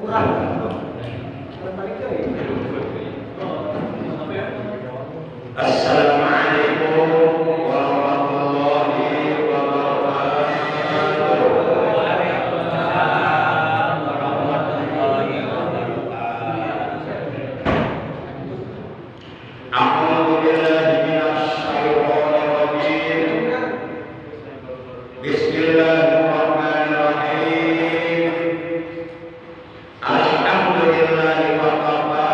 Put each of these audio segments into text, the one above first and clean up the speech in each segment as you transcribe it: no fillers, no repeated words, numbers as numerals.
Assalamualaikum warahmatullahi wabarakatuh. Waalaikumsalam warahmatullahi wabarakatuh. A'udzu billahi minasy syaithanir rajim. Bismillahirrahmanirrahim. Alhamdulillahi wa kafa.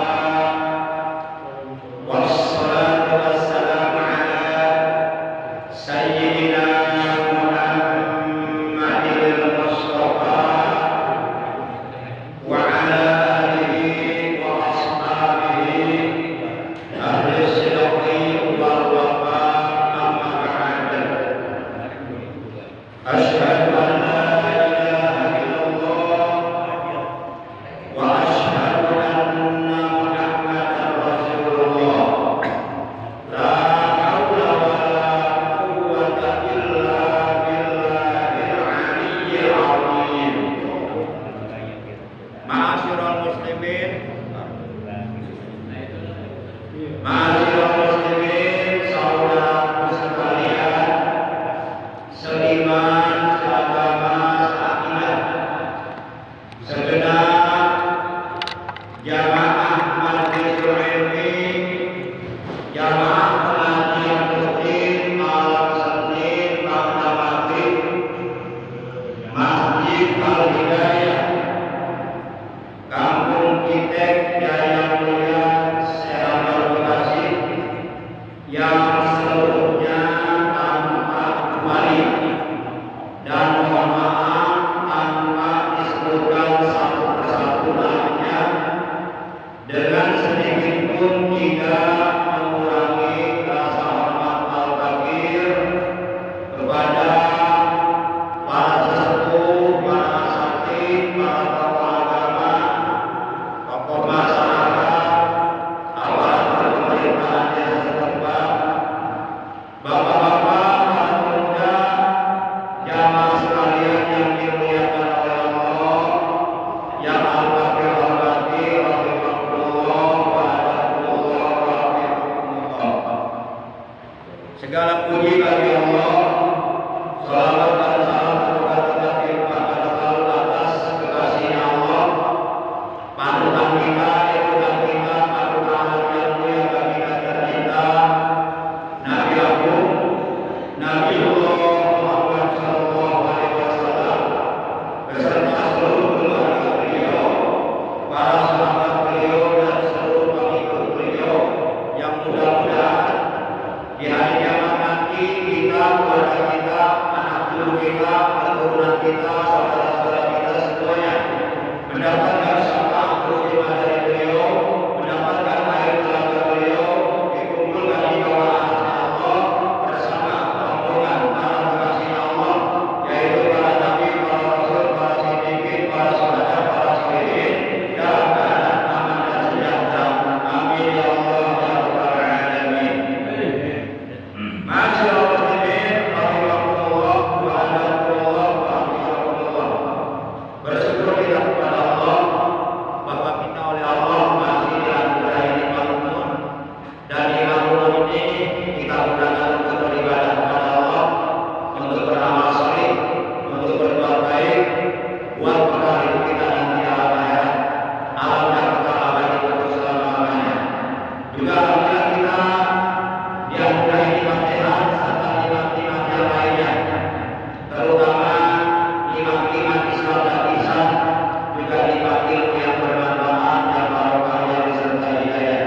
Wassalatu wassalamu ala sayyidina Muhammadil Mustafa wa ala alihi wa ashabihi ahli sidqi wal wafa, amma ba'd. Asyhadu an la ilaha illallah wa asyhadu anna Muhammadar Rasulullah. La haula wa la quwwata illa billahil aliyyil azim. Ma'asyiral muslimin, saudara sekalian, seiman, seagama, seakidah, segenap jamaah majlisul ilmi, jamaah pengajian rutin malam Senin pada maghrib, Masjid Al-Hidayah, Kampung Kitek, Jaya Mulia, Serang Bekasi, yang seluruhnya tanpa kecuali dan mohon maaf tanpa disebutkan satu persatu namanya, dengan sedikit pun tidak mengurangi rasa hormat al-kabir kepada para sesepuh, para asatidz, para tokoh agama, tokoh masyarakat, aparat pemerintahan desa setempat, bapak-bapak, para pemuda, jamaah sekalian yang dimuliakan oleh Allah, yang al-kabir hormati, rahimahullah wa adakullah wa rahimahullah. Segala puji bagi Allah, salawat dan salam semoga tetap dilimpahkan selalu atas kekasihnya Allah, panutan kita, ikutan kita, panutan yang mulia baginda tercinta, Nabi Agung, Nabiullah Muhammad sallallahu alaihi wasallam, beserta seluruh keluarga beliau, para sahabat beliau dan seluruh pengikut beliau, yang mudah-mudahan di hari kiamat nanti kita, keluarga kita, anak cucu kita, keturunan kita, saudara-saudara kita semuanya mendapatkan syafaat terima dari beliau, mendapatkan air telaga beliau, dikumpulkan di bawah arsy Allah bersama rombongan para kekasih Allah, yaitu para nabi, para rasul, para siddiqin, para syuhada, para sholihin, dalam keadaan aman dan sejahtera. Amin ya Allah ya rabbal alamin. Masyaallah muslimin, rahimahullah wa adakullah wa rahimahullah. Bersyukur kita kepada Allah bahwa kita oleh Allah masih dianugerahi nikmat umur, dan nikmat umur ini kita gunakan untuk beribadah kepada Allah, untuk beramal saleh, untuk berbuat baik, buat bekal hidup kita nanti alam akhirat, alam yang kekal abadi untuk selama-lamanya. Juga alhamdulillah kita dianugerahi nikmat sehat serta nikmat-nikmat yang lainnya, terutama nikmat-nikmat Islam dan ihsan, juga nikmat ilmu yang bermanfaat dan barokah yang disertai hidayah.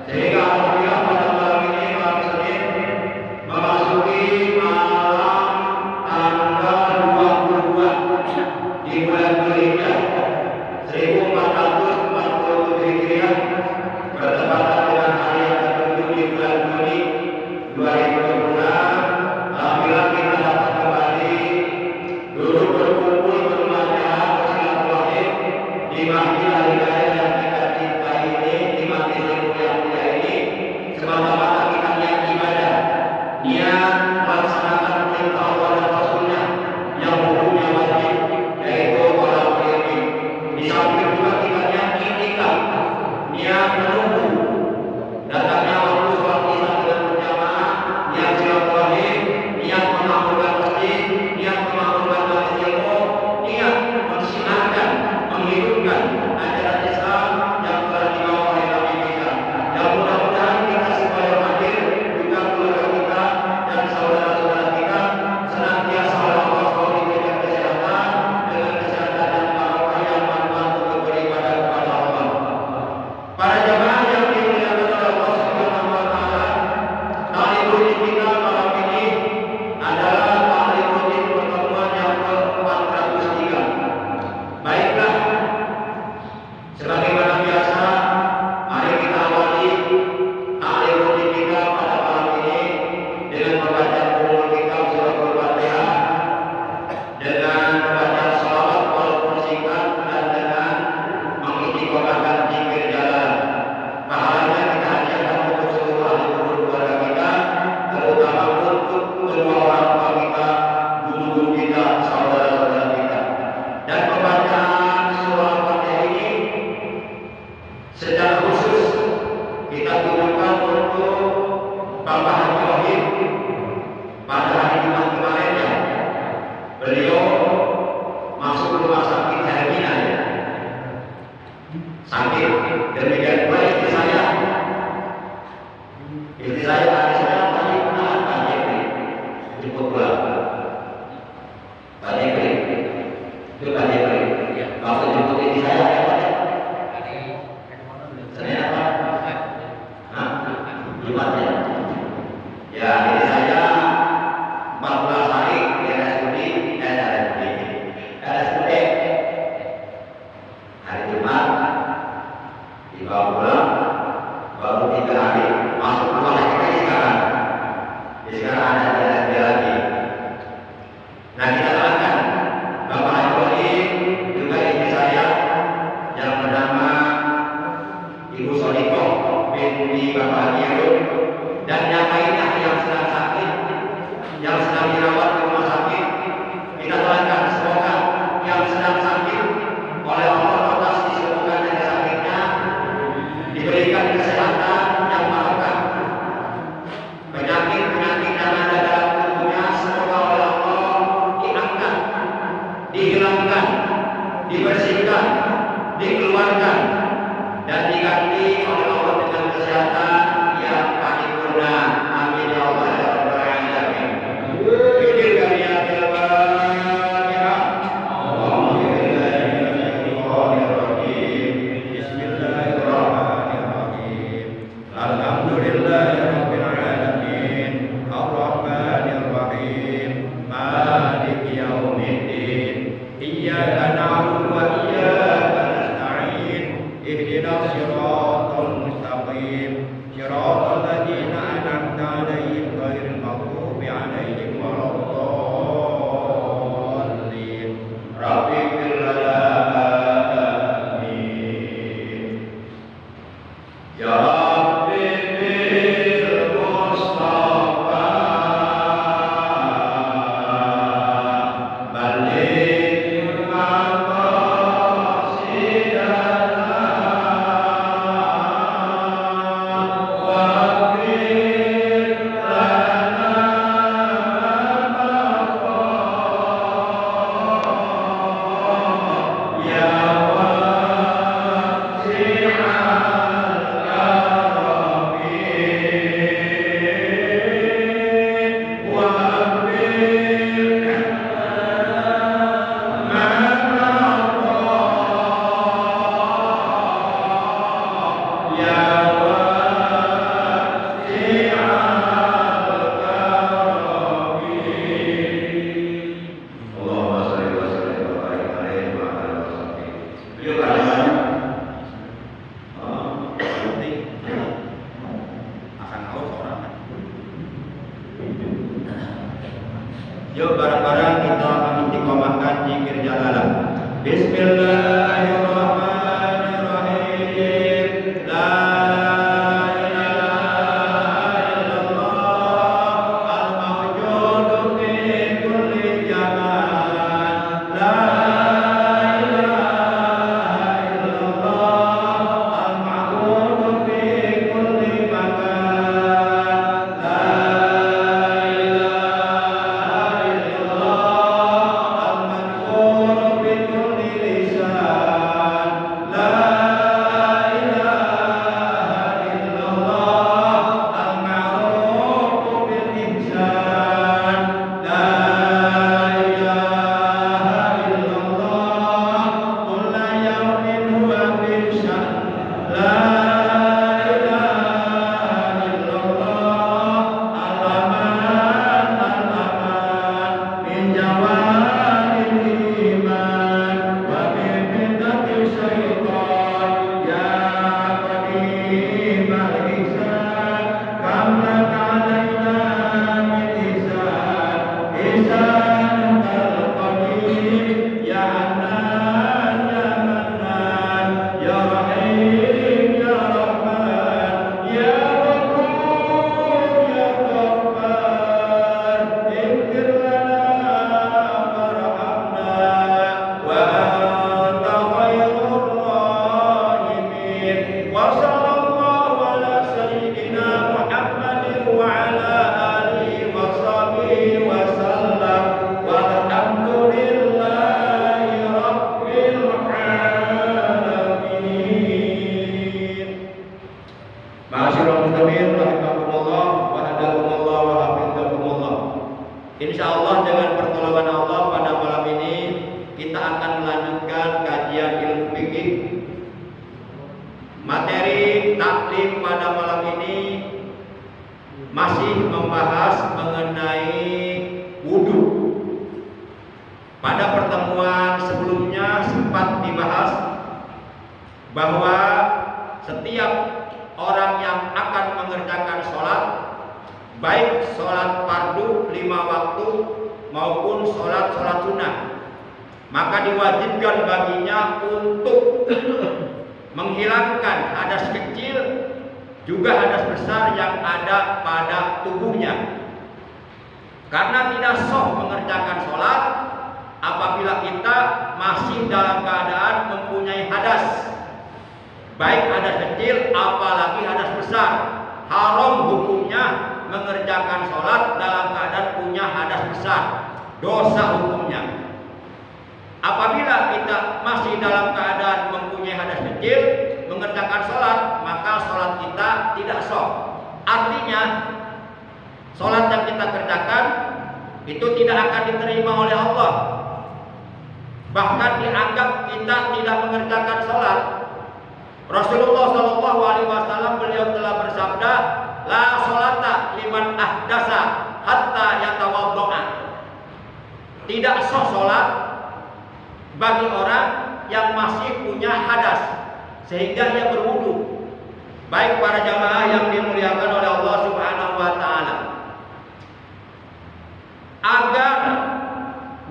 Sehingga alhamdulillah pada malam ini, malam Senin, memasuki malam tanggal 22 di bulan Dzulhijjah 1447 Hijriah, bertepatan dengan hari yang ke-7 di bulan Juni 2026. Alhamdulillah kita dapat kembali duduk berkumpul berjamaah bersilaturahim di Masjid Al-Hidayah yang kita cintai ini, di Masjid yang mulia ini, semata-mata kita niat ibadah, niat melaksanakan perintah Allah dan Rasulnya yang hukumnya wajib, yaitu thalabul ilmi. Di samping niat menunggu datangnya waktu sholat isya dengan berjamaah, niat silaturahim, niat memakmurkan masjid, niat memakmurkan majelis ilmu, niat mensinarkan, menghidupkan ajaran Islam yang telah dibawa oleh Nabi kita. Dan mudah-mudahan kita semua yang hadir, juga keluarga kita dan saudara-saudara kita senantiasa oleh Allah SWT diberikan kesehatan dengan kesehatan yang barokah yang manfaat untuk beribadah kepada Allah. Para jamaah yang dimuliakan oleh Allah Subhanahu wa taala, ta'lim rutin kita malam ini adalah ta'lim rutin pertemuan yang ke-403. Baiklah, sebagaimana biasa, mari kita awali ta'lim rutin kita pada malam ini dengan membaca umul kitab surah Al-Fatihah, dengan membaca salawat walaupun singkat, dan dengan mengistiqomahkan zikir jalan. Pahalanya kita hadiahkan untuk seluruh ahli kubur keluarga kita, terutama untuk kedua orang tua kita, guru-guru kita, saudara-saudara kita. Dan pembacaan surah Al-Fatihah ini secara khusus kita tujukan untuk Bapak Haji Wahid pada hari Jumat kemarin ya. Beliau masuk rumah sakit Hermina ya. Sakit, demikian pula istri saya. Istri saya tadi kenalan Pak Jepri, jemput pulang. Pak Jepri, itu Pak Jepri. Waktu jemput istri saya ada apa ya? Senin apa? Hah? Jumat ya? Ya, istri saya 14 hari di RSUD hari Jumat dibawa pulang, baru 3 hari masuk rumah sakit sekarang. Sekarang ada di RSUD lagi. Nah, kita doakan Bapak Haji Wahid juga istri saya yang bernama Ibu Sodikoh binti Bapak Haji Yarun, dan yang lainnya yang sedang sakit, yang sedang dirawat di rumah sakit. Kita doakan semoga yang sedang sakit oleh Allah atas disembuhkan dari sakitnya, diberikan kesehatan yang barokah. Penyakit-penyakit yang ada dalam tubuhnya semoga oleh Allah diangkat, dihilangkan, dibersihkan, dikeluarkan, dan diganti oleh Allah dengan kesehatan yang paripurna. Amin ya Allah ya rabbal alamin. Zikir kaliyatil Fatihah. Bismillahirrahmanirrahim. Alhamdulillahirabbil alamin. Arrahmanirrahim. Maliki yaumiddin. Iyyaka na'budu wa iyyaka nasta'in. Ihdinas siratal mustaqim. Siratal ladzina an'amta 'alaihim ghairil maghdubi 'alaihim waladdallin. Rabbighfir lana amin. Ya Rabbi bil Mustafa balligh maqasidana waghfir lana ya Yuk bareng-bareng kita mengistiqomahkan zikir jalalah. Bismillahirrahmanirrahim. La ilaha illallah al-mawjudu fi kulli zaman. La ilaha illallah al-ma'budu pada malam ini masih membahas mengenai wudhu. Pada pertemuan sebelumnya sempat dibahas bahwa setiap orang yang akan mengerjakan sholat, baik sholat fardu 5 waktu maupun sholat sunnah, maka diwajibkan baginya untuk menghilangkan hadas kecil juga hadas besar yang ada pada tubuhnya. Karena tidak sah mengerjakan sholat apabila kita masih dalam keadaan mempunyai hadas, baik hadas kecil apalagi hadas besar. Haram hukumnya mengerjakan sholat dalam keadaan punya hadas besar, dosa hukumnya. Apabila kita masih dalam keadaan mempunyai hadas kecil mengerjakan sholat, maka sholat kita tidak sah. Artinya sholat yang kita kerjakan itu tidak akan diterima oleh Allah. Bahkan dianggap kita tidak mengerjakan sholat. Rasulullah SAW beliau telah bersabda, la sholata liman ahdasa hatta yatawaddo'a. Tidak sah sholat bagi orang yang masih punya hadas sehingga dia berwudu. Baik para jamaah yang dimuliakan oleh Allah Subhanahu wa taala, agar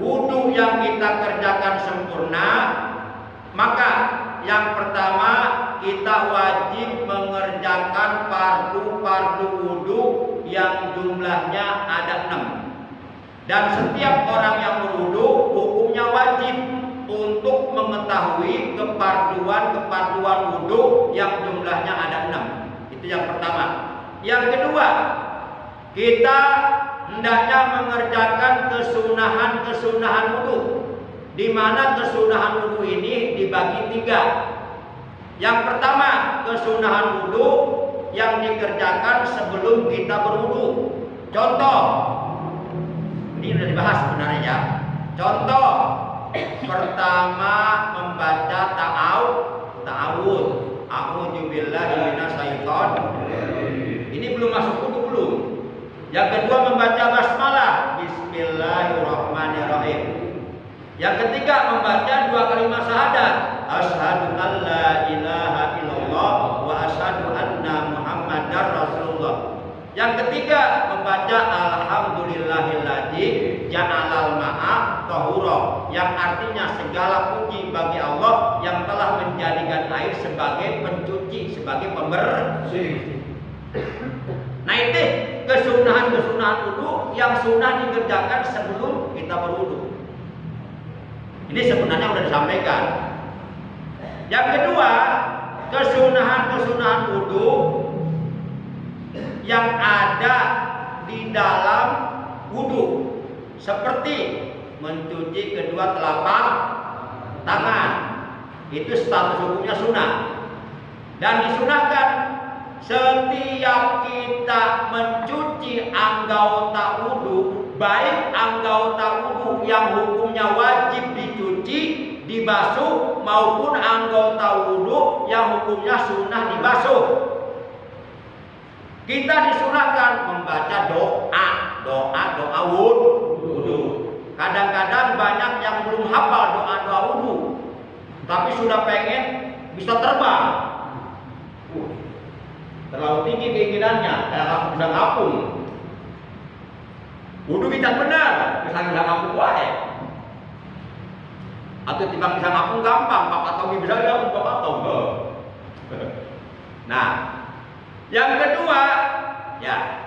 wudu yang kita kerjakan sempurna, maka yang pertama kita wajib mengerjakan fardu wudu yang jumlahnya ada 6. Dan setiap orang yang berwudu hukumnya wajib untuk mengetahui keparduan wudu yang jumlahnya ada 6. Itu yang pertama. Yang kedua, kita hendaknya mengerjakan kesunahan wudu, di mana kesunahan wudu ini dibagi 3. Yang pertama, kesunahan wudu yang dikerjakan sebelum kita berwudu. Contoh, ini sudah dibahas sebenarnya ya. Contoh, pertama membaca ta'awud. A'udzu billahi minasyaitonir rajim. Ini belum masuk wudu belum. Yang kedua membaca basmalah, bismillahirrahmanirrahim. Yang ketiga membaca 2 kalimat syahadat, asyhadu an la ilaha illallah wa asyhadu anna muhammadar rasulullah. Yang ketiga membaca alhamdulillahilladzi ja'alal ma'a tahura, yang artinya segala puji bagi Allah yang telah menjadikan air sebagai pencuci, sebagai pembersih. Nah, itu kesunahan wudu yang sunnah dikerjakan sebelum kita berwudu. Ini sebenarnya sudah disampaikan. Yang kedua, kesunahan wudu yang ada di dalam wudu, seperti mencuci kedua telapak tangan. Itu status hukumnya sunnah. Dan disunahkan setiap kita mencuci anggota wudu, baik anggota wudu yang hukumnya wajib dicuci, dibasuh, maupun anggota wudu yang hukumnya sunnah dibasuh, kita disunahkan membaca doa wudu. Kadang-kadang banyak yang belum hafal doa wudu, tapi sudah pengen bisa terbang. Terlalu tinggi keinginannya, kayak bisa ngapung. Wudu kita benar, bisa ngapung wae. Atau timbang bisa ngapung gampang, Pak Tomi bisa ngapung Pak Tomi. Nah, yang kedua, ya,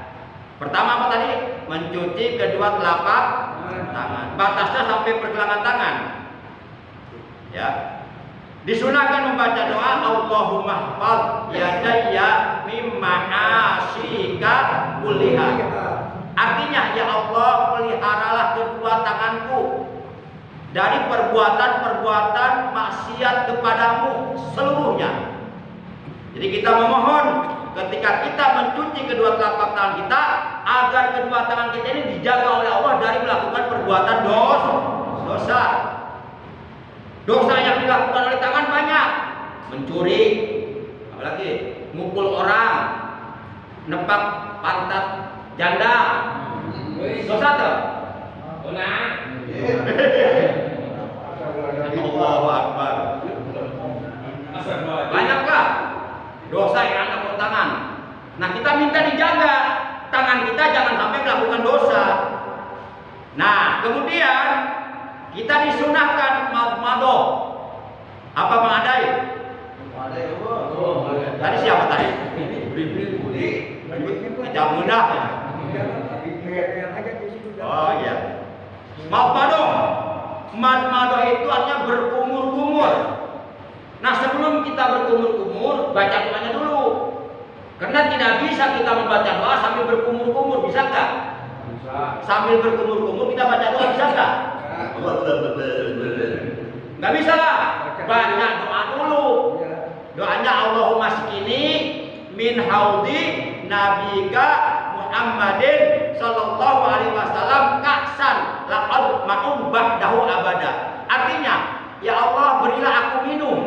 pertama apa tadi? Mencuci kedua telapak tangan. Batasnya sampai pergelangan tangan. Ya. Disunahkan membaca doa Allahumma hfadz yadayya mimma asika kulliha. Artinya, ya Allah, peliharalah kedua tanganku dari perbuatan-perbuatan maksiat kepadamu seluruhnya. Jadi kita memohon ketika kita mencuci kedua telapak tangan kita, agar kedua tangan kita ini dijaga oleh Allah dari melakukan perbuatan dosa. Dosa yang dilakukan oleh tangan banyak. Mencuri, lagi mukul orang, nepak pantat janda, dosa tuh. Allahu Akbar. Banyaklah dosa yang ada di tangan. Nah, kita minta dijaga tangan kita jangan sampai melakukan dosa. Nah, kemudian kita disunahkan madmadoh. Apa Bang Adai? Tadi siapa tadi? Jam mudah ya. Oh iya. Madmadoh. Madmadoh itu artinya berkumur-kumur. Nah, sebelum kita berkumur-kumur, baca doanya dulu. Karena tidak bisa kita membaca doa sambil berkumur-kumur, bisa nggak? Sambil berkumur-kumur kita baca doa bisa nggak? Nggak bisa lah. Baca doa dulu. Doanya Allahumma skini min haudi nabika Muhammadin sallallahu alaihi wasallam ka'san laqad ma'um ba'dahu abada. Artinya, ya Allah berilah aku minum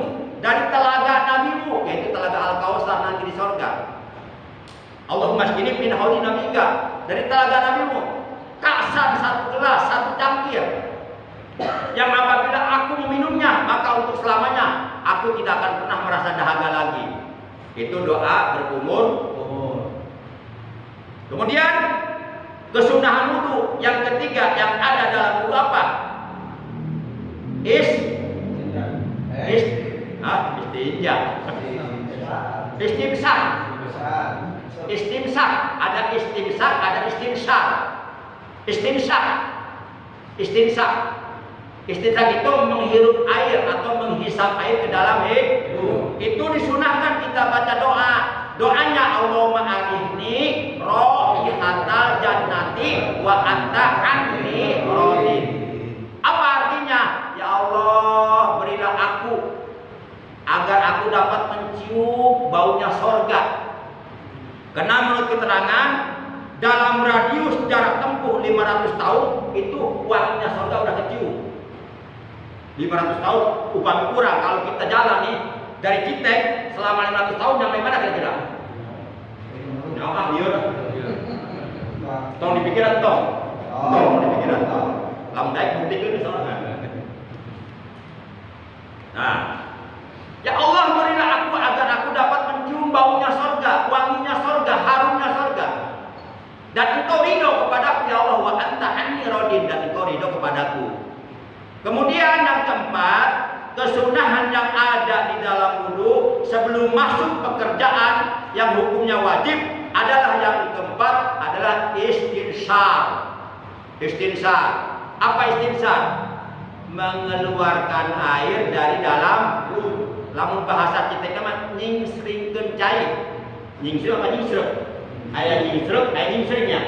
dari telaga nabimu, yaitu telaga Al-Kautsar nanti di surga. Allahumma skini min haudi nabika, dari telaga nabimu. Ka'san, satu gelas, satu cangkir. Yang apabila aku meminumnya, maka untuk selamanya aku tidak akan pernah merasa dahaga lagi. Itu doa berkumur. Kemudian kesunahan wudu yang ketiga yang ada dalam wudu apa? Istimsak. Ada istimsak, ada istimsar. Istimsak itu menghirup air atau menghisap air ke dalam hidung. Itu disunahkan kita baca doa. Doanya Allahumma aghithni raihatal jannati wa anta anni radin. Apa artinya? Ya Allah, berilah aku agar aku dapat mencium baunya sorga. Karena menurut keterangan dalam radius jarak tempuh 500 tahun itu wanginya sorga udah kecium. 500 tahun upami kurang. Kalau kita jalan nih dari Citeng selama 500 tahun nyampe mana kira-kira? Nyampe liur. Tong dipikiran tong. Tong dipikiran tong. Lamun daik bukti itu soalnya. Nah, ya Allah berilah aku agar aku dapat mencium baunya sorga, wanginya sorga, harumnya sorga. Dan engkau ridho kepadaku ya Allah, wa anta anni radin, dan engkau ridho kepadaku. Kemudian yang keempat, kesunahan yang ada di dalam wudu sebelum masuk pekerjaan yang hukumnya wajib adalah yang keempat adalah istinsar. Apa istinsar? Mengeluarkan air dari dalam wudu. Lamun bahasa kita mah nyingsringkeun cai. Nyingsring apa nyingsrek? Aya nyingsrek, aya nyingsringnya.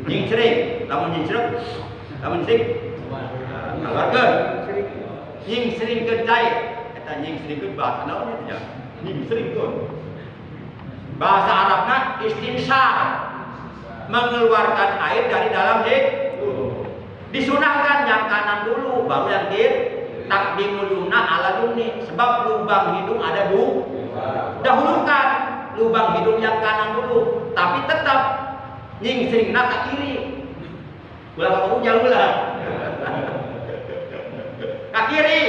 Nyingsring, lamun nyingsrek, lamun nyingsring keluarkan nyingsringkeun cai. Eta nyingsringkeun bahasa naon nya? Nyingsringkeun. Bahasa Arabna istinsar. Mengeluarkan air dari dalam hidung. Disunahkan yang kanan dulu, baru yang kiri. Takdimul yumna ala yumni, sebab lubang hidung ada dahulukan lubang hidung yang kanan dulu, tapi tetap nyingsringna ke kiri. Ulah kamu jauh lah. Ke kiri.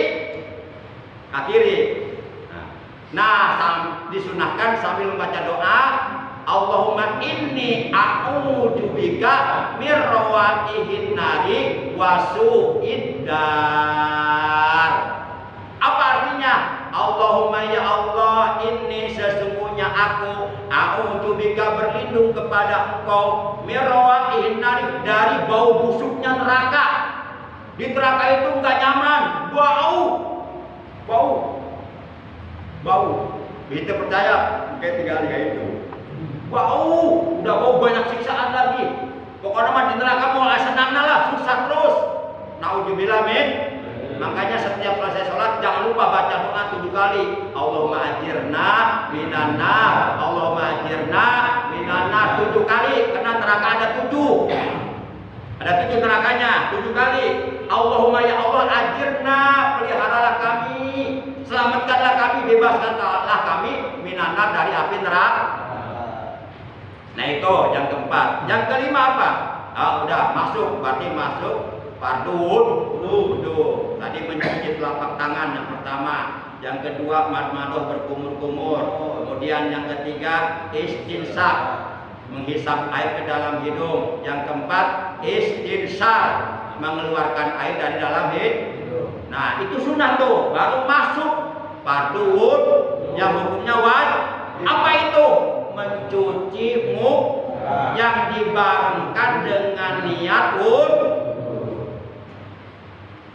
Nah, disunahkan sambil membaca doa, Allahumma inni a'udzu bika mir rawaihin nari wa su'id dar. Apa artinya? Allahumma ya Allah, inni sesungguhnya aku a'udzu bika berlindung kepada Engkau mir rawaihin nari, dari bau busuknya neraka. Di neraka itu enggak nyaman, bau. Kita percaya, kayak tinggal kayak itu. Udah bau banyak siksaan lagi. Pokoknya mah di neraka mau senangnya lah, susah terus. Naudzubillah min. Makanya setiap selesai sholat jangan lupa baca doa 7 kali. Allahumma ajirna minan nar. Allahumma ajirna minan nar 7 kali. Karena neraka ada 7. Ada 7 nerakanya, 7 kali. Allahumma ya Allah ajirna, peliharalah kami selamatkanlah kami, bebaskanlah kami minanar dari api neraka. Nah itu yang keempat. Yang kelima apa? Udah masuk, berarti masuk fardu wudu. Tadi mencuci telapak tangan yang pertama. Yang kedua madmadah berkumur-kumur. Kemudian yang ketiga istinsaq, menghisap air ke dalam hidung. Yang keempat istinsar, mengeluarkan air dari dalam hidung. Nah itu sunnah tuh, baru masuk fardu wudu yang hukumnya wajib. Apa itu? Mencuci muka yang dibarengkan dengan niat wudu.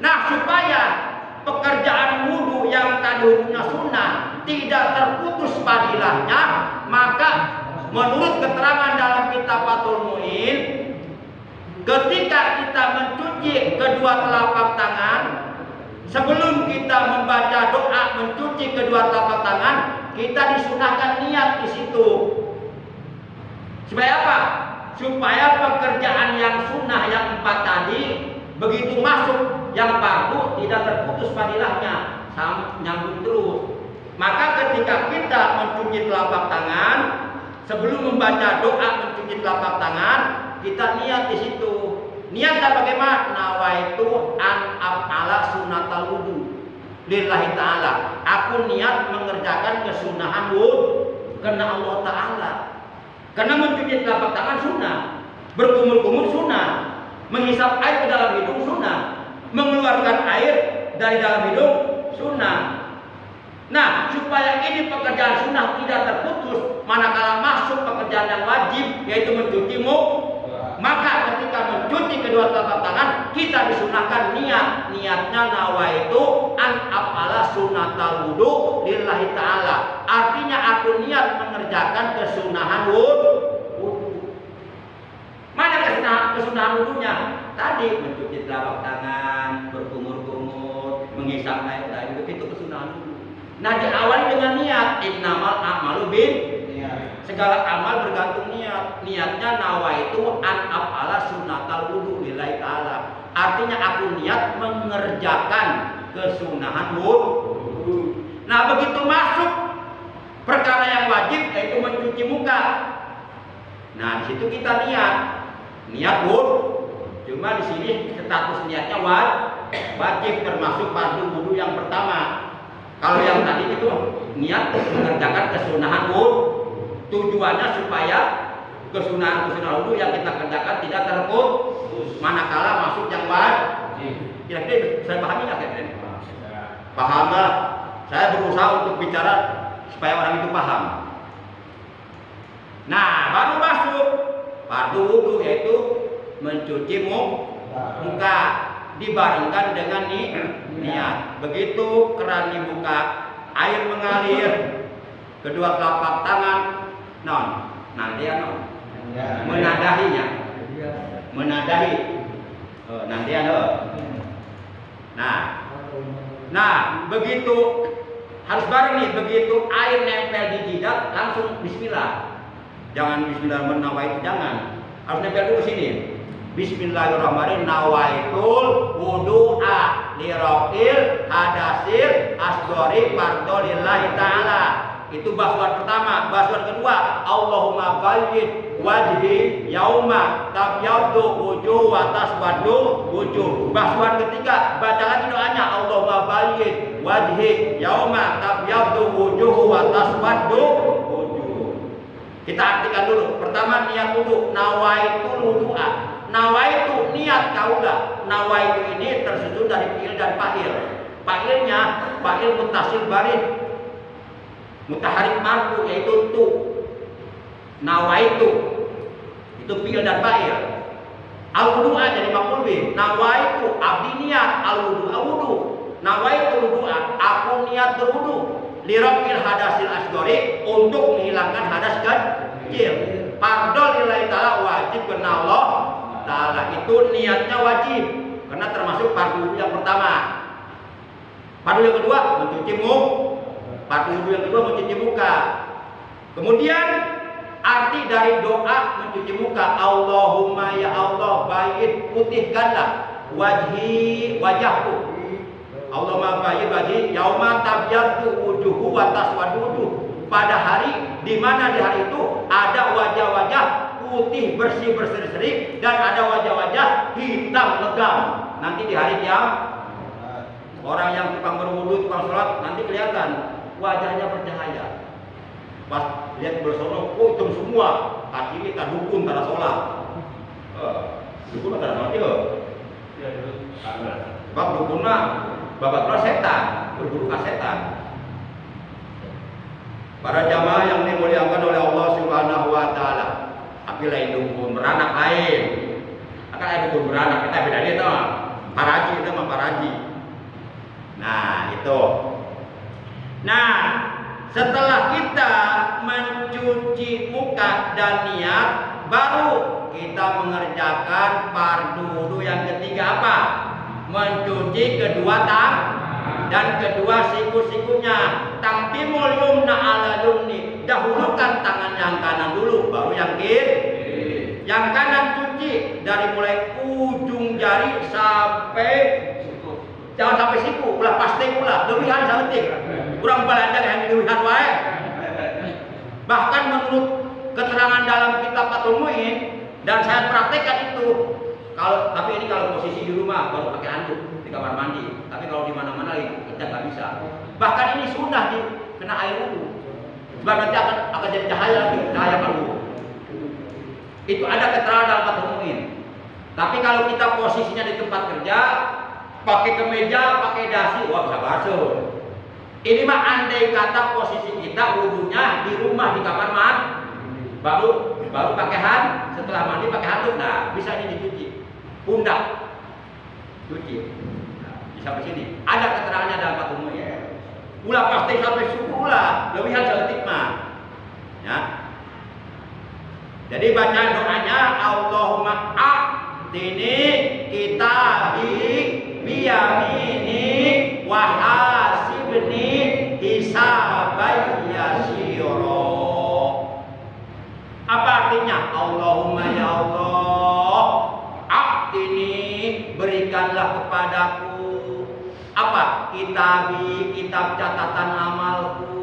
Nah supaya pekerjaan wudu yang tadi hukumnya sunnah tidak terputus fadilahnya, maka menurut keterangan dalam kitab Fathul Mu'in, ketika kita mencuci kedua telapak tangan, sebelum kita membaca doa mencuci kedua telapak tangan, kita disunahkan niat di situ. Supaya apa? Supaya pekerjaan yang sunnah yang 4 tadi begitu masuk yang fardu tidak terputus fadilahnya, nyambung terus. Maka ketika kita mencuci telapak tangan, sebelum membaca doa mencuci telapak tangan, kita niat di situ. Niatnya bagaimana? Nawaitu an af'ala sunnatal wudu lillahi ta'ala. Aku niat mengerjakan kesunahan wudu karena Allah Ta'ala. Karena mencuci telapak tangan sunnah, berkumur-kumur sunnah, menghisap air ke dalam hidung sunnah, mengeluarkan air dari dalam hidung sunnah. Nah, supaya ini pekerjaan sunnah tidak terputus manakala masuk pekerjaan yang wajib, yaitu mencuci muka, maka ketika mencuci kedua telapak tangan kita disunahkan niatnya nawaitu an af'ala sunnatal wudu lillahi ta'ala. Artinya aku niat mengerjakan kesunahan wudu. Mana kesunahan wudunya? Tadi mencuci telapak tangan, berkumur-kumur, menghisap air dari itu kesunahan wudu. Nah diawali dengan niat, innamal a'malu bin niat. Segala amal bergantung niat. Niatnya nawaitu an af'ala sunnatal wudu lillahi ta'ala. Artinya aku niat mengerjakan kesunahan wudu. Nah begitu masuk perkara yang wajib, yaitu mencuci muka. Nah di situ kita niat wudu. Cuma di sini status niatnya wajib, termasuk fardu wudu yang pertama. Kalau yang tadi itu niat mengerjakan kesunahan wudu, tujuannya supaya kesunahan wudu yang kita kerjakan tidak terputus manakala masuk yang wajib. Kira-kira saya pahami nggak kira-kira? Paham lah. Saya berusaha untuk bicara supaya orang itu paham. Nah, baru masuk fardu wudu yaitu mencuci muka dibarengkan dengan niat. Begitu keran dibuka, air mengalir, kedua telapak tangan menadahinya, menadahi. Nah, begitu harus bareng nih. Begitu air nempel di jidat, langsung bismillah. Jangan bismillah menawaitu, jangan. Harus nempel dulu sini. Bismillahirrahmanirrahim. Nawaitul wudu'a lirafil hadasil asghari fardholillahi ta'ala. Itu basuhan pertama. Basuhan kedua, Allahumma bayyid wajhi yauma tabyaddu wujuh wa taswaddu wujuh. Basuhan ketiga, baca lagi doanya, Allahumma bayyid wajhi yauma tabyaddu wujuh wa taswaddu wujuh. Kita artikan dulu. Pertama niat wudu, nawaitul wudu'a. Nawaitu niat kaula. Nawaitu ini tersusun dari fi'il dan fa'il. Fa'ilnya fa'il muttasil barid, mutaharrik marfu, yaitu tu. Nawaitu itu fi'il dan fa'il. Al-wudu'a jadi maf'ul bih. Nawaitu abdi niat al-wudu'a wudu. Nawaitu wudu'a, aku niat berwudu. Lirafil hadasil asghari, untuk menghilangkan hadas kecil. Fardhol lillahi ta'ala, wajib karena Allah Ta'ala. Itu niatnya wajib karena termasuk fardu yang pertama. Fardu yang kedua mencuci muka. Fardu yang kedua mencuci muka. Kemudian arti dari doa mencuci muka, Allahumma ya Allah bayyid, putihkanlah wajahku Allah mabayyin wajhi yauma tabyaddu wujuhu wa taswadu wujuh. Pada hari di mana di hari itu ada wajah-wajah putih bersih-berseri dan ada wajah-wajah hitam legam. Nanti di hari kiamat orang yang tukang berwudu, tukang sholat nanti kelihatan wajahnya bercahaya. Pas lihat bersono, oh hitam semua. Kaki kita dukun tara sholat. Dukun tara sholat ya. Sebab dukun mah babat setan, berburu ke setan. Para jamaah yang dimuliakan oleh Allah Subhanahu wa taala. Tapi lain dukun beranak lain. Akan ada dukun beranak, kita beda dia tuh. Paraji itu mah paraji. Nah, itu. Nah, setelah kita mencuci muka dan niat, baru kita mengerjakan fardu wudu yang ketiga apa? Mencuci kedua tangan dan kedua siku-sikunya. Taqdimul yumna ala yumni. Dahulukan tangan yang kanan dulu, baru yang kiri. Yang kanan cuci dari mulai ujung jari sampai jangan sampai siku, ulah pasti ulah, lebihan saeutik. Kurang belajar yang lebihan wae. Bahkan menurut keterangan dalam kitab Fathul Mu'in dan saya praktekkan itu. Tapi ini kalau posisi di rumah baru pakai handuk di kamar mandi. Tapi kalau di mana-mana kita nggak bisa. Bahkan ini sudah kena air wudu. Sebab nanti akan jadi cahaya lagi, cahaya wudu. Itu ada keterangan dalam Fathul Mu'in. Tapi kalau kita posisinya di tempat kerja, pakai kemeja, pakai dasi, wah bisa basuh. Ini mah andai kata posisi kita wudunya di rumah di kamar mandi, baru pakai handuk, setelah mandi pakai handuk, nah bisa ini dicuci. Pundak cuci. Nah, bisa ke sini. Ada keterangannya dalam Fathul Mu'in. Ulah pasti sampai suku ulah, lebihan seletik mah. Ya. Jadi baca doanya Allahumma a'tini kitabi biyamini wa hasibni hisaban yasira. Apa artinya? Allahumma ya Allah, a'tini berikanlah kepadaku apa? Kitab catatan amalku.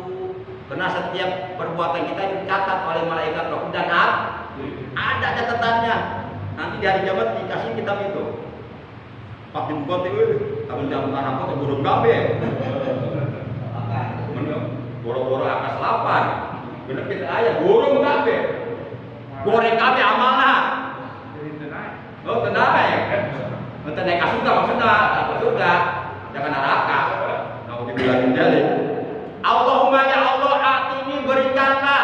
Karena setiap perbuatan kita dicatat oleh malaikat roh dan ada catatannya. Nanti di hari kiamat dikasih kitab itu. Pak jemput itu, tahun jam tanah apa burung kabe. Boro-boro akas 8. Bener kita ayah burung kabe. Goreng kabe amalna. Oh tenang. Bentar naik surga maksudnya, apa surga? Jangan neraka. Nah dibilangin jadi. Allahumma ya Allah atini berikanlah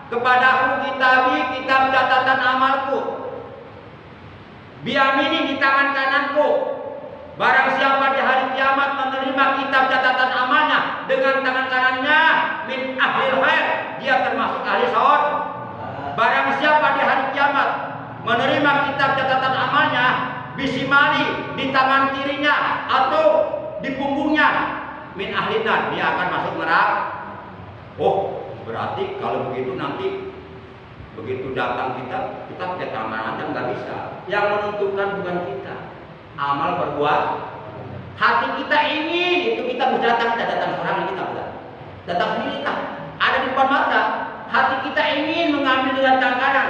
kepadaku kitab catatan amalku. Biyamini di tangan kananku. Barang siapa di hari kiamat menerima kitab catatan amalnya dengan tangan kanannya min ahlil khair, dia termasuk ahli saud. Barang siapa di hari kiamat menerima kitab catatan amalnya bisimali di tangan kirinya atau di punggungnya min ahlinar, dia akan masuk neraka. Oh, berarti kalau begitu nanti begitu datang kita pakai tangan aja nggak bisa. Yang menentukan bukan kita, amal berbuat. Hati kita ingin itu kita bisa datang serangan kita bukan. Datang sendiri kita ada di depan mata. Hati kita ingin mengambil dengan tangan kanan.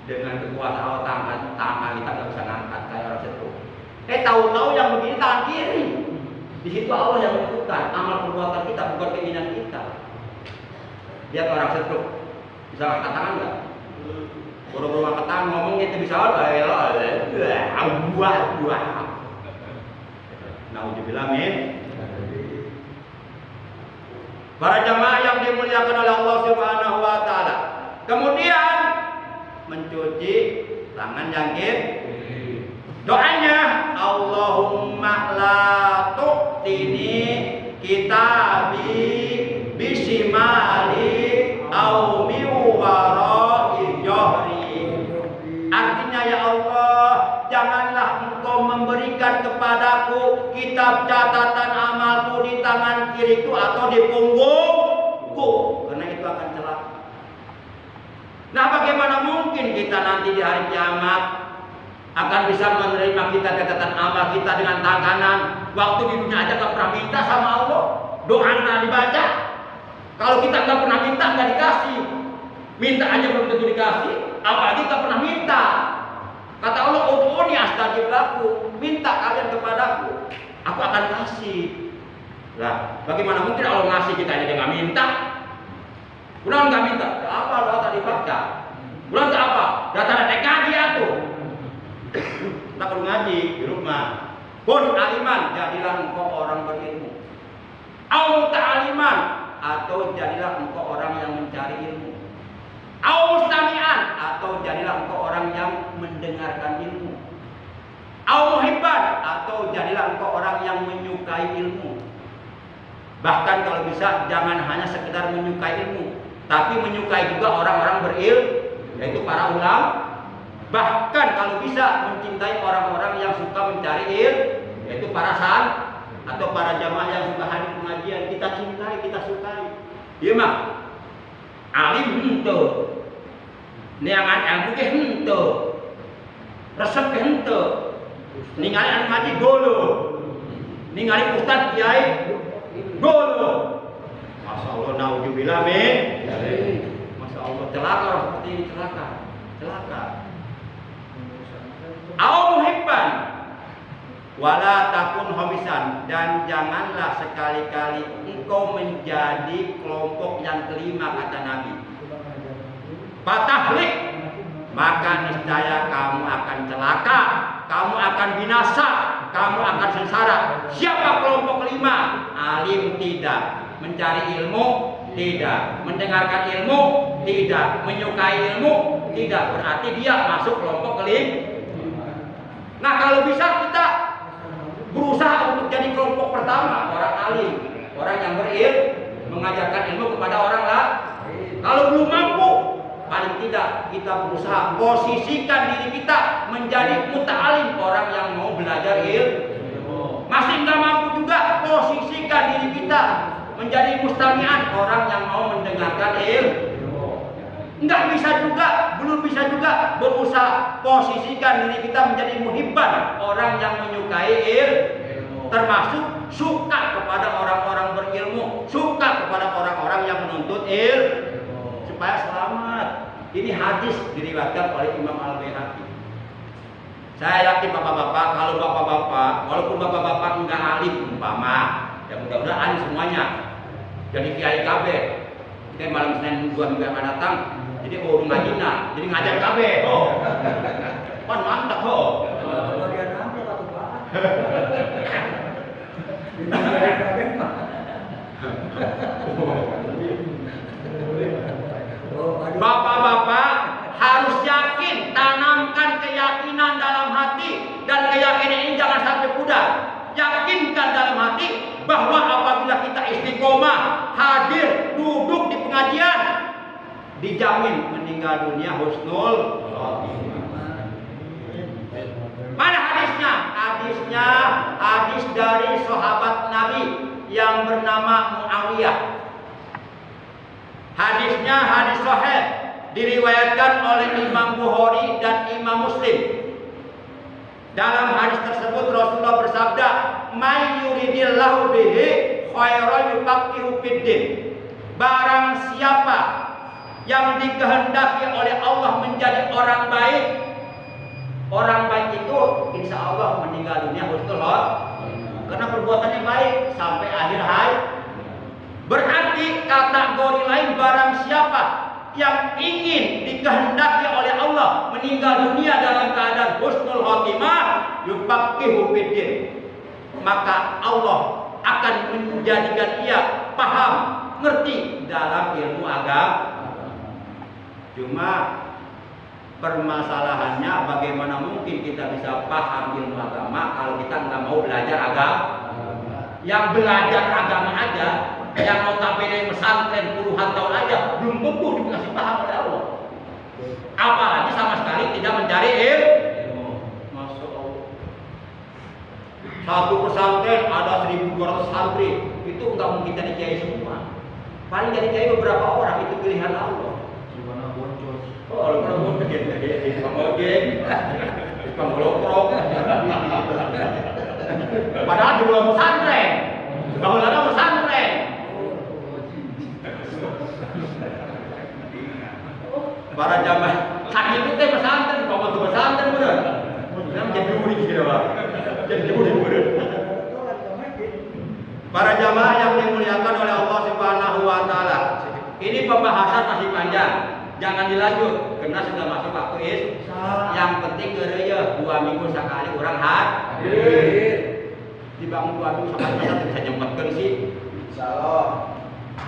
Dengan kekuatan Allah tangan kita nggak bisa ngangkat kayak orang setruk. Tahu-tahu yang begini tangan kiri. Di situ Allah yang menentukan amal perbuatan kita bukan keinginan kita. Lihat orang setruk bisa angkat tangan nggak? Boro-boro angkat tangan ngomong gitu bisa apa? Buah. Nauzubillah min. Para jamaah yang dimuliakan oleh Allah Subhanahu wa taala. Kemudian mencuci tangan yang kiri. Doanya Allahumma la tu'tini kitabi bisimali au mi wara'i jahri. Artinya ya Allah, janganlah Engkau memberikan kepadaku kitab catatan amalku di tangan kiriku atau di punggungku, karena itu akan celaka. Nah, bagaimana mungkin kita nanti di hari kiamat akan bisa menerima kita catatan amal kita dengan tangan kanan. Waktu di dunia aja gak pernah minta sama Allah, doa pernah dibaca. Kalau kita gak pernah minta, gak dikasih. Minta aja belum tentu dikasih, apalagi gak pernah minta. Kata Allah, ud'uni astajib lakum, minta kalian kepadaku, aku akan kasih. Lah, bagaimana mungkin Allah ngasih kita aja dia gak minta? Bulan gak minta, apa doa tadi baca? Bulan gak apa? Data ngaji aku. Tak perlu ngaji di rumah. Kun aliman, jadilah engkau orang berilmu. Au ta'aliman, atau jadilah engkau orang yang mencari ilmu. Au mustami'an, atau jadilah engkau orang yang mendengarkan ilmu. Au muhibban, atau jadilah engkau orang yang menyukai ilmu. Bahkan kalau bisa jangan hanya sekedar menyukai ilmu, tapi menyukai juga orang-orang berilmu, yaitu para ulama. Bahkan kalau bisa mencintai orang-orang yang suka mencari ilmu, yaitu para san atau para jamaah yang suka hadir pengajian. Kita cintai, kita sukai. Iya mah alim hente, neangan ilmu ke hente, resep ke hente, ningali anu ngaji golo, ningali ustad kiai golo. Masya Allah, naudzubillah min. Masya Allah, celaka orang seperti ini, celaka. Au muhibban wala takun homisan, dan janganlah sekali-kali engkau menjadi kelompok yang kelima, kata Nabi. Fatahlik, maka niscaya kamu akan celaka, kamu akan binasa, kamu akan sengsara. Siapa kelompok kelima? Alim tidak, mencari ilmu tidak, mendengarkan ilmu tidak, menyukai ilmu tidak, berarti dia masuk kelompok kelima. Nah, kalau bisa kita berusaha untuk jadi kelompok pertama, orang alim, orang yang berilmu, mengajarkan ilmu kepada orang lain. Kalau belum mampu, paling tidak kita berusaha posisikan diri kita menjadi muta'alim, orang yang mau belajar ilmu. Masih nggak mampu juga, posisikan diri kita menjadi mustami'an, orang yang mau mendengarkan ilmu. Enggak bisa juga, belum bisa juga berusaha posisikan diri kita menjadi muhibban, orang yang menyukai ilmu, termasuk suka kepada orang-orang berilmu, suka kepada orang-orang yang menuntut ilmu supaya selamat. Ini hadis diriwayatkan oleh Imam Al-Baihaqi. Saya yakin bapak-bapak, kalau bapak-bapak, walaupun bapak-bapak enggak alim umpama, ya mudah-mudahan alim semuanya, jadi kiai kabeh. Kita malam Senin 2 minggu akan datang. Jadi urung ngajina, jadi ngajar kabeh. Oh. Pan mantap ho. Bagian apa tuh, Pak? Bapak-bapak harus yakin, tanamkan keyakinan dalam hati, dan keyakinan ini jangan sampai pudar. Yakinkan dalam hati bahwa apabila kita istiqomah, hadir, duduk di pengajian, dijamin meninggal dunia husnul khotimah. Mana hadisnya? Hadis dari sahabat Nabi yang bernama Muawiyah. Hadisnya hadis sahih, diriwayatkan oleh Imam Bukhari dan Imam Muslim. Dalam hadis tersebut Rasulullah bersabda, "May yuridillahu bihi khairan yufaqihu fiddin." Barang siapa yang dikehendaki oleh Allah menjadi orang baik, orang baik itu insya Allah meninggal dunia husnul khotimah, karena perbuatannya baik sampai akhir hayat. Berarti kategori lain, barang siapa yang ingin dikehendaki oleh Allah meninggal dunia dalam keadaan husnul khotimah, yufaqihu fiddin, maka Allah akan menjadikan ia paham, ngerti dalam ilmu agama. Cuma permasalahannya bagaimana mungkin kita bisa paham ilmu agama kalau kita nggak mau belajar agama. Yang belajar agama aja, yang notabene pesantren puluhan tahun aja, belum tentu dikasih paham oleh Allah. Apalagi sama sekali tidak mencari ilmu. Masya Allah. Satu pesantren ada 1.200 santri, itu nggak mungkin jadi kiai semua. Paling jadi kiai beberapa orang, itu pilihan Allah. Oh, kalau mau jadi Tukang golok-golok. Padahal di belum pesantren. Bangunannya pesantren. Para jamaah sakit itu teh pesantren, kalau ke pesantren bener. Nam jadi juri gitu Pak. Jadi juri bener. Para jamaah yang dimuliakan oleh Allah Subhanahu wa taala. Ini pembahasan masih panjang. Jangan dilanjut karena sudah masuk waktu isya. Yang penting geureuy 2 minggu sekali urang hadir. Dibangun 2 minggu sekali masa bisa nyempetkeun sih. Insyaallah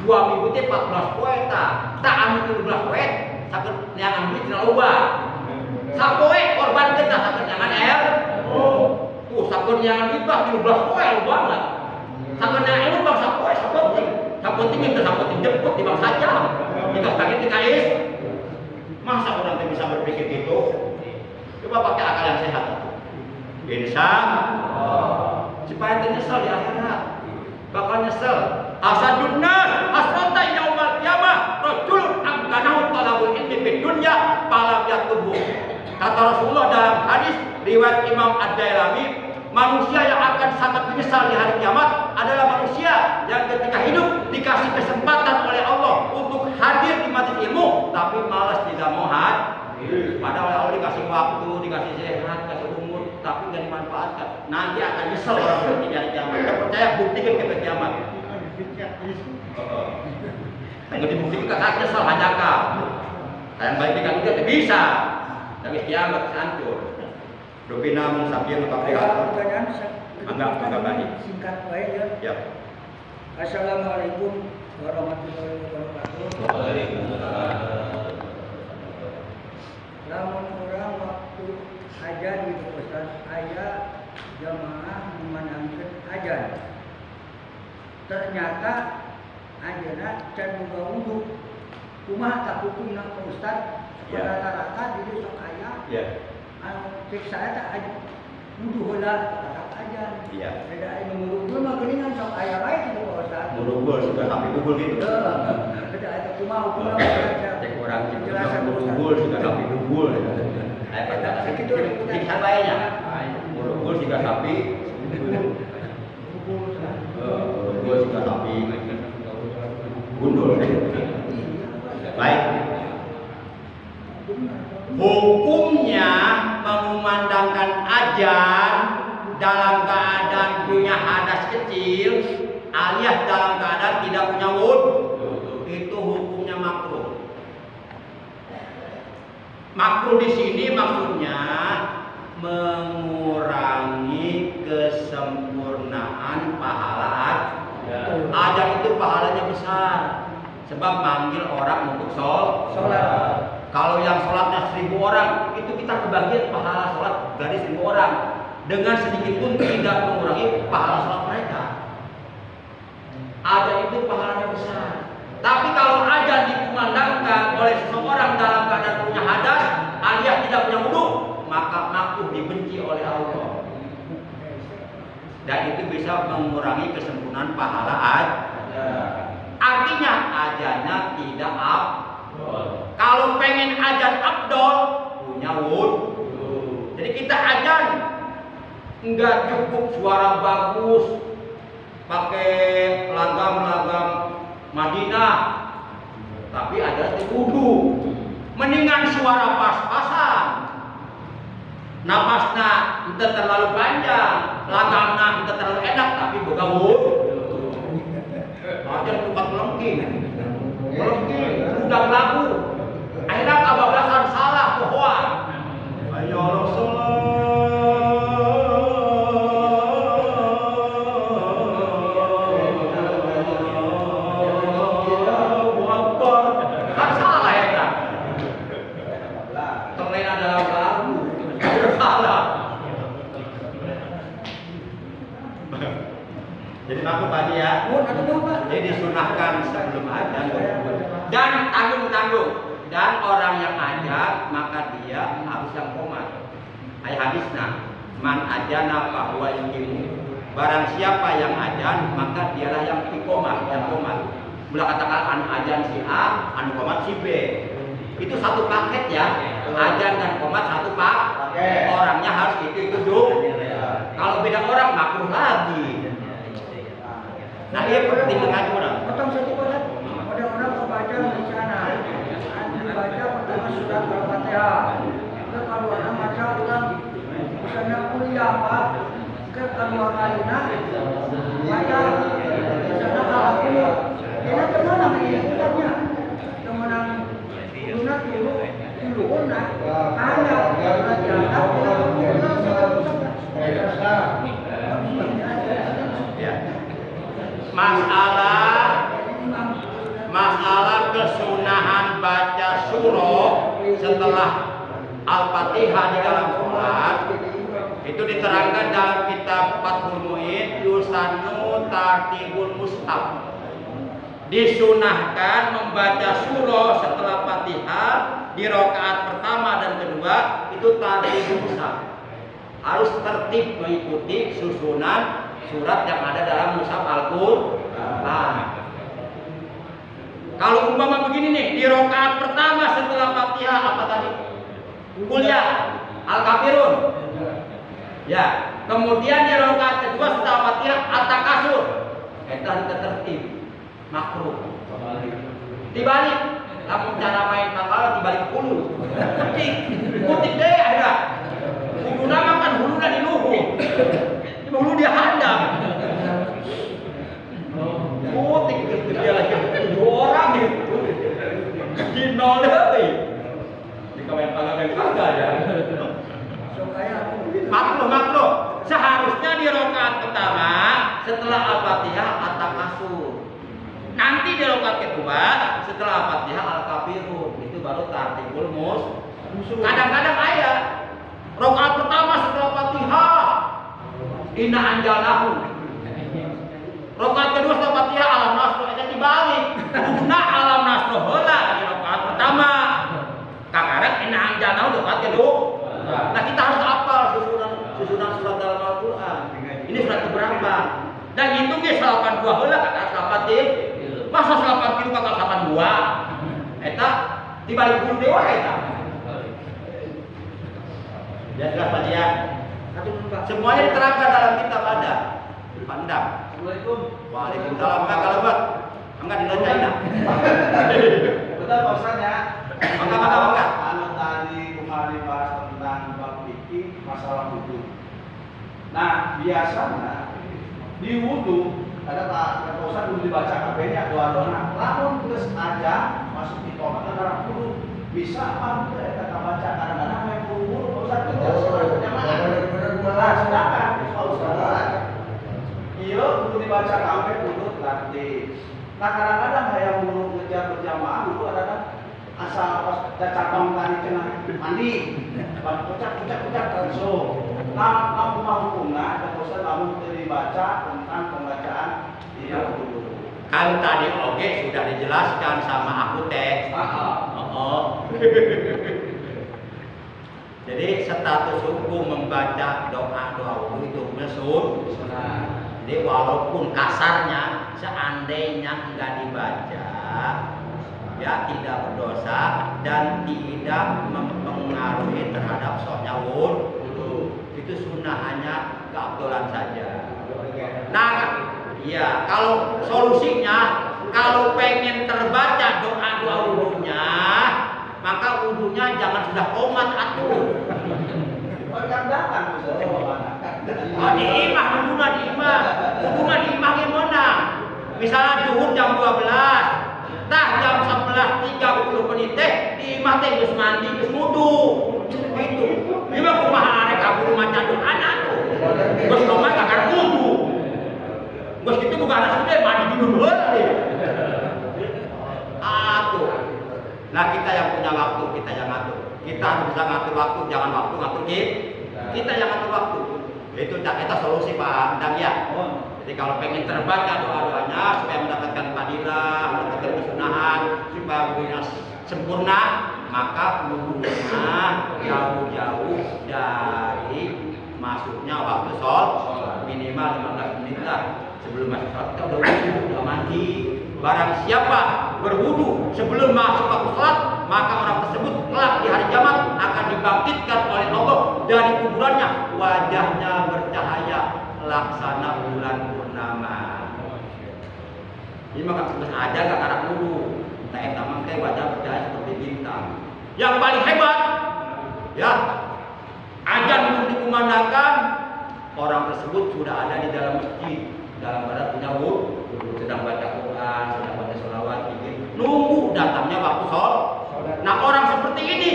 2 minggu teh 14 poe tah. Tah anu 17 poe sakeut neangan duit tina loba. Sapoe korban kita sakeut neangan air. Tuh sakeut neangan duit bah 17 poe loba lah. Sakeut neangan ilmu bang sapoe sapenting. Sapenting itu sapenting jemput di bang saja. Kita sakit di kais. Masa orang teh bisa berpikir gitu? Coba pakai akal yang sehat. Insya Allah. Supaya teh nyesel di akhirat. Bakal nyesel. Asadun nas asrata yaumal qiyamah rajulun amkanahu talabul ilmi fid dunya falam yatubu. Kata Rasulullah dalam hadis riwayat Imam Ad-Dailami, manusia yang akan sangat menyesal di hari kiamat adalah manusia yang ketika hidup dikasih kesempatan oleh Allah untuk hadir di majelis ilmu tapi malas tidak mau hadir. Padahal oleh Allah dikasih waktu, dikasih sehat, dikasih umur tapi nggak dimanfaatkan. Nanti akan nyesel orang seperti di hari kiamat. Kita percaya buktikan ke kiamat. Nggak dibuktikan kakak nyesel hajaka. Yang baik dikasih dia bisa. Tapi kiamat hancur. Rupina mensabia ngepakai Enggak baik. Singkat baik ya. Ya. Assalamualaikum warahmatullahi wabarakatuh. Lamun orang waktu ajan gitu Ustaz, aya jamaah memandangkan ajan. Ternyata ajanna can boga wudu. Kumaha tak hukumna Ustaz? Rata-rata di sok aya. Ya. Cek saya tak ada wudu heula tetap aja. Iya. Beda anu murugul mah geuningan sok aya wae gitu Ustaz. Murugul sudah sampai gugul gitu. Beda eta kumaha hukumna baca. Cek orang Penjelasan murugul sudah sampai gugul. Aya kata kitu siksa bae nya. Murugul sudah sampai gugul sudah sampai gundul. Baik. Hukumnya mengumandangkan ajan dalam keadaan punya hadas kecil alias dalam keadaan tidak punya wudhu itu hukumnya makruh. Makruh di sini maksudnya mengurangi kesempurnaan pahala ajan itu pahalanya besar sebab manggil orang untuk sholat. Kalau yang sholatnya 1000 orang, itu kita kebagian pahala sholat dari 1000 orang. Dengan sedikit pun tidak mengurangi pahala sholat mereka. Ajan itu pahalanya besar. Tapi kalau ajan dikumandangkan oleh seseorang dalam keadaan punya hadas, alias tidak punya wudu, maka makruh dibenci oleh Allah. Dan itu bisa mengurangi kesempurnaan pahala ajan. Artinya ajannya tidak kalau pengen ajan abdol punya wudhu. Jadi kita ajan enggak cukup suara bagus pakai langgam Madinah, tapi ada wudhu. Mendingan suara pas-pasan, napasnya tidak terlalu panjang, langgamnya tidak terlalu enak, tapi boga wudhu. Ajan bukan melengking, udang lagu. Akhirnya kabablasan salah pohon. Ayo Rasulullah. Kan salah ya kan? Terlena dalam lagu, salah. Jadi aku tadi ya. Jadi disunahkan sebelum ajan. Dan tanggung. Dan orang yang ajan maka dia harus yang qomat. Ayat hadisnya, man ajana fahuwa yuqimu. Barang siapa yang ajan maka dialah yang iqomah, yang qomat. Mula katakan anu ajan si A, anu qomat si B. Itu satu paket ya. Ajan dan qomat satu paket. Orangnya harus itu dulu. Kalau beda orang makruh lagi. Nah ini penting mengaji orang. Potong sedikit Pak. Orang membaca di sana. Dibaca pertama surat Al-Fatihah. Kalau orang baca orang misalnya kuliah Pak. Kedua kalinya baca misalnya kalau ini kemana mengingatnya? Kemenang lunak dulu lunak ada masalah kesunahan baca surah setelah Al-Fatihah di dalam sholat itu diterangkan dalam kitab Fathul Mu'in Yusannu Tartibul Mushaf. Disunahkan membaca surah setelah Fatihah di rakaat pertama dan kedua itu tartibul mushaf. Harus tertib mengikuti susunan surat yang ada dalam mushaf Al-Qur'an. Kalau umpama begini nih, di rakaat pertama setelah Fatihah apa tadi? Kuliah Al-Kafirun. Ya, kemudian di rakaat kedua setelah Fatihah At-Takasur. Itu tertib. Makruh. Dibalik, kamu cara main tanggal dibalik hulu. Kutik deh ada. Hulu nama kan hulu di luhu. Hulu dia handap. Kutik dia lagi dua orang itu. Di nol deh. Di kawan tanggal kagak ya. Makruh. Seharusnya di rakaat pertama setelah Al-Fatihah At-Takasur. Nanti di rakaat kedua setelah Fatihah Al-Kafirun itu baru tartibul mushaf. Kadang-kadang ayat rakaat pertama setelah Fatihah Inna Anjalnahu. Rakaat kedua setelah Fatihah Alam Nasr aja dibalik. Nah Alam Nasr heula di rakaat pertama. Kakarek Inna Anjalnahu rakaat kedua. Nah kita harus hafal susunan surat dalam Al-Qur'an. Ini surat keberapa? Dan hitung ge 82 heula kata Al-Fatihah. Masa 80 kakak 82 eta dibalik pun dewa eta ya jelas Pak ya. Semuanya diterangkan dalam kitab ada pandang. Assalamualaikum. Waalaikumsalam. Kalau buat enggak dilancain. Betul maksudnya. Maka. Kalau tadi kemarin bahas tentang bab fikih masalah wudu. Nah, biasanya di wudu ada Pak Ustaz dulu dibaca kabehnya doa-doa. Lamun geus aja masuk di tomat antara kudu bisa apa teh eta kabaca kadang-kadang aya buru-buru Ustaz geus jamaah. Sedangkan Pak Ustaz ieu kudu dibaca kabeh kudu tertib. Nah kadang-kadang aya buru ngejar berjamaah dulu ada asal pas cacatong tadi cenah mandi. Pucak langsung. Nah, kamu mau hukumna dan Ustaz kamu dibaca tentang pembacaan iya dulu. Kan tadi oke sudah dijelaskan sama aku teh. Jadi status hukum membaca doa wudu itu sunah. Jadi walaupun kasarnya seandainya enggak dibaca ya tidak berdosa dan tidak mempengaruhi terhadap sahnya wudu. Itu sunnah hanya keabdolan saja. Nah, iya kalau solusinya kalau pengen terbaca doa wudunya, maka wudunya jangan sudah komat atuh. Perkandakan Diimah wuduna diimah. Wuduna diimah gimana? Misalnya zuhur jam 12, tah jam 11.30 menit teh diimah teh geus mandi geus wudu. Gitu. Ieu kumaha arek kaburu maca doana tuh. Geus lomba kakar wudu. Geus kitu buka anak gede mandi dulu heula deh. Atuh. Nah kita yang punya waktu kita yang ngatur. Kita harus bisa ngatur waktu, jangan waktu ngatur kita yang ngatur waktu. Itu kita solusi Pak Endang ya. Jadi kalau pengen terbaca doa-doanya supaya mendapatkan fadilah, mendapatkan kesunahan, supaya wudunya sempurna, maka wudunya jauh-jauh dari masuknya waktu sholat minimal 15 menit lah sebelum masuk sholat. Kita udah mandi. Barang siapa berwudu sebelum masuk waktu sholat, maka orang tersebut kelak di hari kiamat akan dibangkitkan oleh Allah Ini maka sebenarnya aja gak karak dulu. Tak taman kayak wajah bercahaya seperti bintang. Yang paling hebat, ya, azan belum dikumandangkan, orang tersebut sudah ada di dalam masjid, dalam keadaan punya wudhu, sedang baca Quran, sedang baca sholawat, nunggu datangnya waktu sholat. Nah orang seperti ini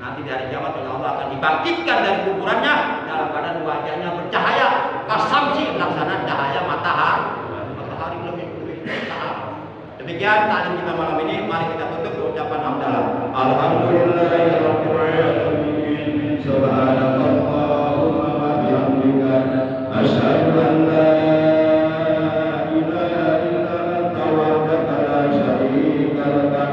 nanti dari kiamat Allah akan dibangkitkan dari kuburannya dalam keadaan wajahnya bercahaya, kasamsi laksana cahaya matahari lebih besar. Demikian taklim kita malam ini. Mari kita tutup dengan ucapan hamdalah. Alhamdulillahirabbil alamin. Subhanakallahumma wa bihamdika asyhadu an la ilaha illa anta wahdaka la syarika lak.